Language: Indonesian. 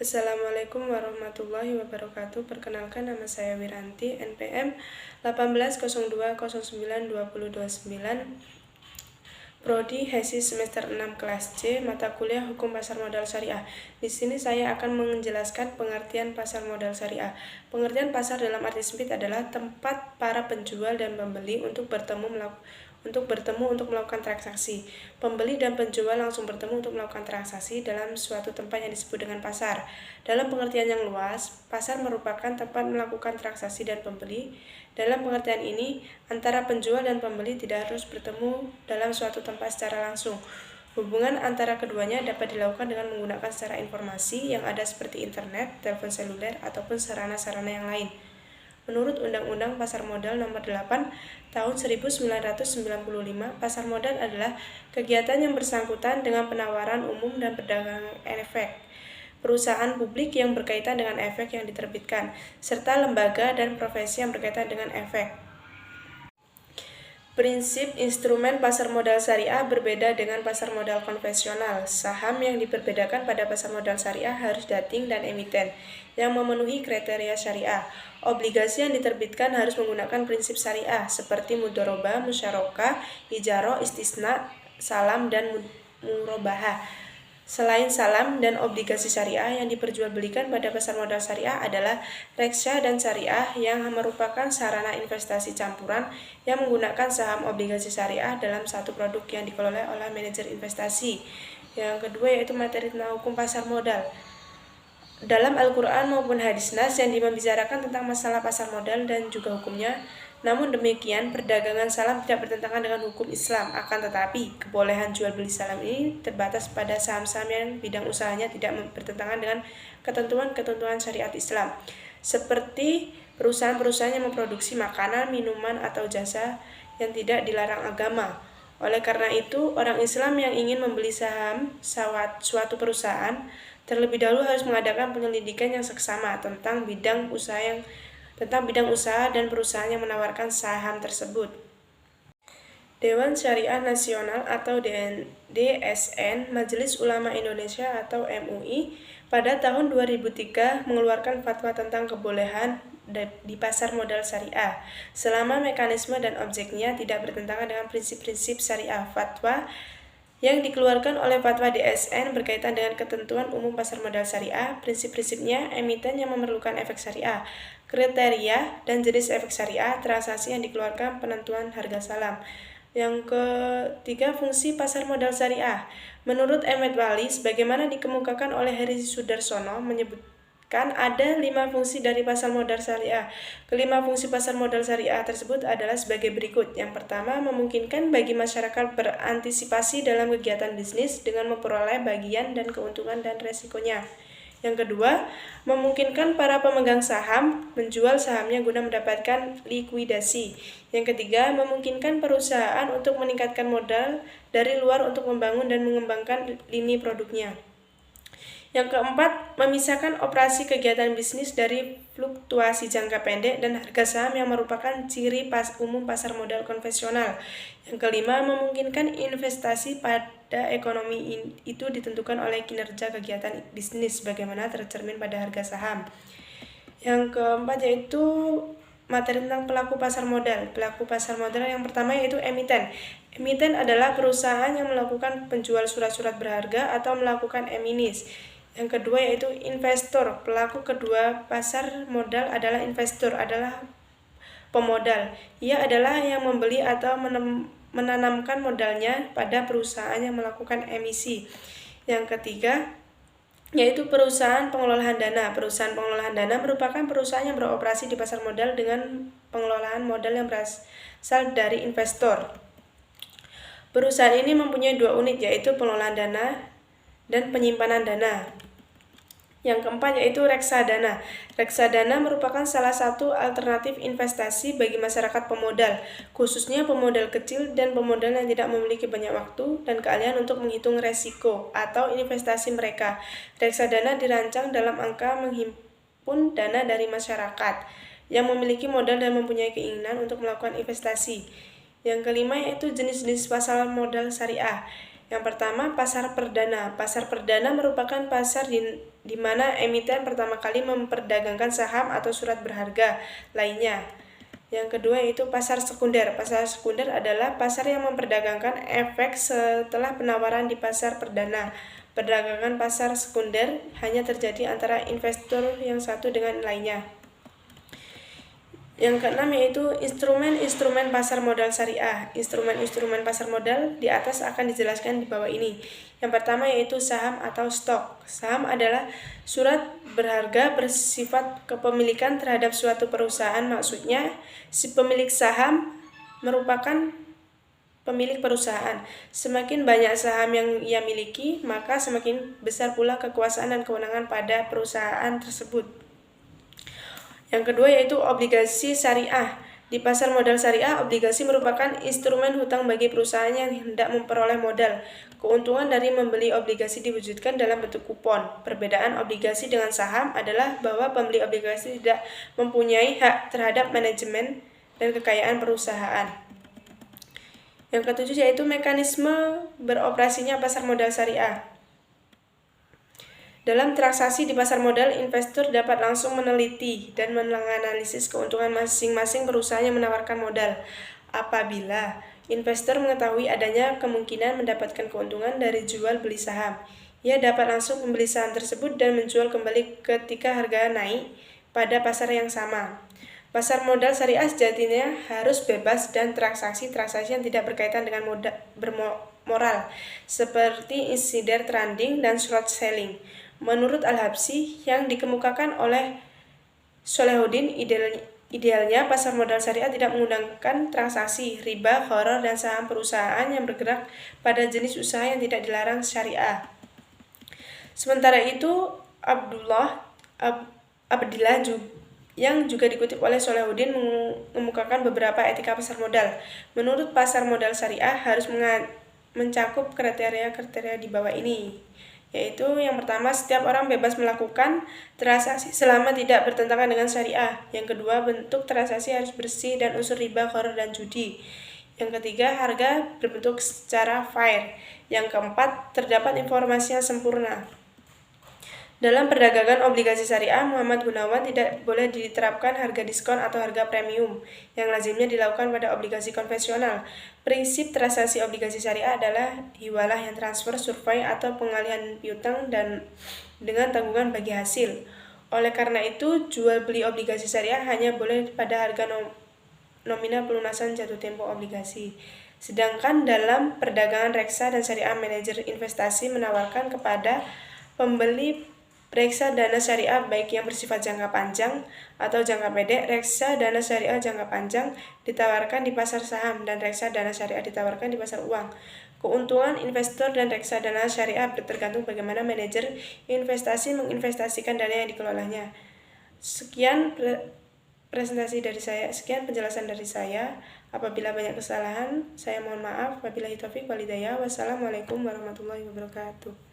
Assalamualaikum warahmatullahi wabarakatuh. Perkenalkan, nama saya Wiranti, NPM 1802092029, Prodi HESI semester 6 kelas C, mata kuliah Hukum Pasar Modal Syariah. Di sini saya akan menjelaskan pengertian pasar modal syariah. Pengertian pasar dalam arti sempit adalah tempat para penjual dan pembeli untuk bertemu untuk melakukan transaksi. Pembeli dan penjual langsung bertemu untuk melakukan transaksi dalam suatu tempat yang disebut dengan pasar. Dalam pengertian yang luas, pasar merupakan tempat melakukan transaksi dan pembeli. Dalam pengertian ini, antara penjual dan pembeli tidak harus bertemu dalam suatu tempat secara langsung. Hubungan antara keduanya dapat dilakukan dengan menggunakan secara informasi yang ada seperti internet, telepon seluler, ataupun sarana-sarana yang lain. Menurut Undang-Undang Pasar Modal Nomor 8 Tahun 1995, pasar modal adalah kegiatan yang bersangkutan dengan penawaran umum dan perdagangan efek, perusahaan publik yang berkaitan dengan efek yang diterbitkan, serta lembaga dan profesi yang berkaitan dengan efek. Prinsip instrumen pasar modal syariah berbeda dengan pasar modal konvensional. Saham yang diperbedakan pada pasar modal syariah harus dating dan emiten yang memenuhi kriteria syariah. Obligasi yang diterbitkan harus menggunakan prinsip syariah seperti mudharabah, musyarakah, ijarah, istisna, salam, dan murabahah. Selain salam dan obligasi syariah, yang diperjualbelikan pada pasar modal syariah adalah reksa dan syariah yang merupakan sarana investasi campuran yang menggunakan saham obligasi syariah dalam satu produk yang dikelola oleh manajer investasi. Yang kedua yaitu materi tentang hukum pasar modal. Dalam Al-Quran maupun hadis nas yang membicarakan tentang masalah pasar modal dan juga hukumnya. Namun demikian, perdagangan salam tidak bertentangan dengan hukum Islam. Akan tetapi, kebolehan jual beli salam ini terbatas pada saham-saham yang bidang usahanya tidak bertentangan dengan ketentuan-ketentuan syariat Islam, seperti perusahaan-perusahaan yang memproduksi makanan, minuman, atau jasa yang tidak dilarang agama. Oleh karena itu, orang Islam yang ingin membeli saham suatu perusahaan terlebih dahulu harus mengadakan penyelidikan yang seksama tentang bidang usaha dan perusahaan yang menawarkan saham tersebut. Dewan Syariah Nasional atau DSN, Majelis Ulama Indonesia atau MUI, pada tahun 2003 mengeluarkan fatwa tentang kebolehan di pasar modal syariah, selama mekanisme dan objeknya tidak bertentangan dengan prinsip-prinsip syariah. Fatwa yang dikeluarkan oleh fatwa DSN berkaitan dengan ketentuan umum pasar modal syariah, prinsip-prinsipnya, emiten yang memerlukan efek syariah, kriteria dan jenis efek syariah, transaksi yang dikeluarkan, penentuan harga salam. Yang ketiga, fungsi pasar modal syariah. Menurut Ahmad Wali, sebagaimana dikemukakan oleh Heri Sudarsono, menyebutkan ada 5 fungsi dari pasar modal syariah. Kelima fungsi pasar modal syariah tersebut adalah sebagai berikut. Yang pertama, memungkinkan bagi masyarakat berantisipasi dalam kegiatan bisnis dengan memperoleh bagian dan keuntungan dan resikonya. Yang kedua, memungkinkan para pemegang saham menjual sahamnya guna mendapatkan likuidasi. Yang ketiga, memungkinkan perusahaan untuk meningkatkan modal dari luar untuk membangun dan mengembangkan lini produknya. Yang keempat, memisahkan operasi kegiatan bisnis dari fluktuasi jangka pendek dan harga saham yang merupakan ciri umum pasar modal konvensional. Yang kelima, memungkinkan investasi pada ekonomi itu ditentukan oleh kinerja kegiatan bisnis sebagaimana tercermin pada harga saham. Yang keempat yaitu materi tentang pelaku pasar modal. Pelaku pasar modal yang pertama yaitu emiten. Emiten adalah perusahaan yang melakukan penjual surat-surat berharga atau melakukan eminis. Yang kedua yaitu investor. Pelaku kedua pasar modal adalah investor, adalah pemodal. Ia adalah yang membeli atau menanamkan modalnya pada perusahaan yang melakukan emisi. Yang ketiga yaitu perusahaan pengelolaan dana. Perusahaan pengelolaan dana merupakan perusahaan yang beroperasi di pasar modal dengan pengelolaan modal yang berasal dari investor. Perusahaan ini mempunyai 2 unit, yaitu pengelolaan dana dan penyimpanan dana. Yang keempat yaitu reksadana. Reksadana merupakan salah satu alternatif investasi bagi masyarakat pemodal, khususnya pemodal kecil dan pemodal yang tidak memiliki banyak waktu dan keahlian untuk menghitung resiko atau investasi mereka. Reksadana dirancang dalam angka menghimpun dana dari masyarakat yang memiliki modal dan mempunyai keinginan untuk melakukan investasi. Yang kelima yaitu jenis-jenis pasar modal syariah. Yang pertama, pasar perdana. Pasar perdana merupakan pasar di mana emiten pertama kali memperdagangkan saham atau surat berharga lainnya. Yang kedua yaitu pasar sekunder. Pasar sekunder adalah pasar yang memperdagangkan efek setelah penawaran di pasar perdana. Perdagangan pasar sekunder hanya terjadi antara investor yang satu dengan lainnya. Yang keenam yaitu instrumen-instrumen pasar modal syariah. Instrumen-instrumen pasar modal di atas akan dijelaskan di bawah ini. Yang pertama yaitu saham atau stok. Saham adalah surat berharga bersifat kepemilikan terhadap suatu perusahaan. Maksudnya, si pemilik saham merupakan pemilik perusahaan. Semakin banyak saham yang ia miliki, maka semakin besar pula kekuasaan dan kewenangan pada perusahaan tersebut. Yang kedua yaitu obligasi syariah. Di pasar modal syariah, obligasi merupakan instrumen hutang bagi perusahaan yang hendak memperoleh modal. Keuntungan dari membeli obligasi diwujudkan dalam bentuk kupon. Perbedaan obligasi dengan saham adalah bahwa pembeli obligasi tidak mempunyai hak terhadap manajemen dan kekayaan perusahaan. Yang ketujuh yaitu mekanisme beroperasinya pasar modal syariah. Dalam transaksi di pasar modal, investor dapat langsung meneliti dan menganalisis keuntungan masing-masing perusahaan yang menawarkan modal. Apabila investor mengetahui adanya kemungkinan mendapatkan keuntungan dari jual beli saham, ia dapat langsung membeli saham tersebut dan menjual kembali ketika harga naik pada pasar yang sama. Pasar modal syariah sejatinya harus bebas dan transaksi-transaksi yang tidak berkaitan dengan bermoral, seperti insider trading dan short selling. Menurut Al-Habsyi yang dikemukakan oleh Sholahuddin, idealnya pasar modal syariah tidak menggunakan transaksi, riba, gharar, dan saham perusahaan yang bergerak pada jenis usaha yang tidak dilarang syariah. Sementara itu, Abdillah yang juga dikutip oleh Sholahuddin mengemukakan beberapa etika pasar modal. Menurut pasar modal syariah harus mencakup kriteria-kriteria di bawah ini, yaitu yang pertama, setiap orang bebas melakukan transaksi selama tidak bertentangan dengan syariah. Yang kedua, bentuk transaksi harus bersih dan unsur riba, gharar, dan judi. Yang ketiga, harga berbentuk secara fair. Yang keempat, terdapat informasi yang sempurna. Dalam perdagangan obligasi syariah, Muhammad Gunawan tidak boleh diterapkan harga diskon atau harga premium yang lazimnya dilakukan pada obligasi konvensional. Prinsip transaksi obligasi syariah adalah hiwalah yang transfer, survei, atau pengalihan piutang dan dengan tanggungan bagi hasil. Oleh karena itu, jual beli obligasi syariah hanya boleh pada harga nominal pelunasan jatuh tempo obligasi. Sedangkan dalam perdagangan reksa dan syariah, manajer investasi menawarkan kepada pembeli reksadana syariah baik yang bersifat jangka panjang atau jangka pendek. Reksadana syariah jangka panjang ditawarkan di pasar saham dan reksadana syariah ditawarkan di pasar uang. Keuntungan investor dan reksadana syariah tergantung bagaimana manajer investasi menginvestasikan dana yang dikelolanya. Sekian penjelasan dari saya. Apabila banyak kesalahan, saya mohon maaf. Wabillahi taufiq wal hidayah. Wassalamualaikum warahmatullahi wabarakatuh.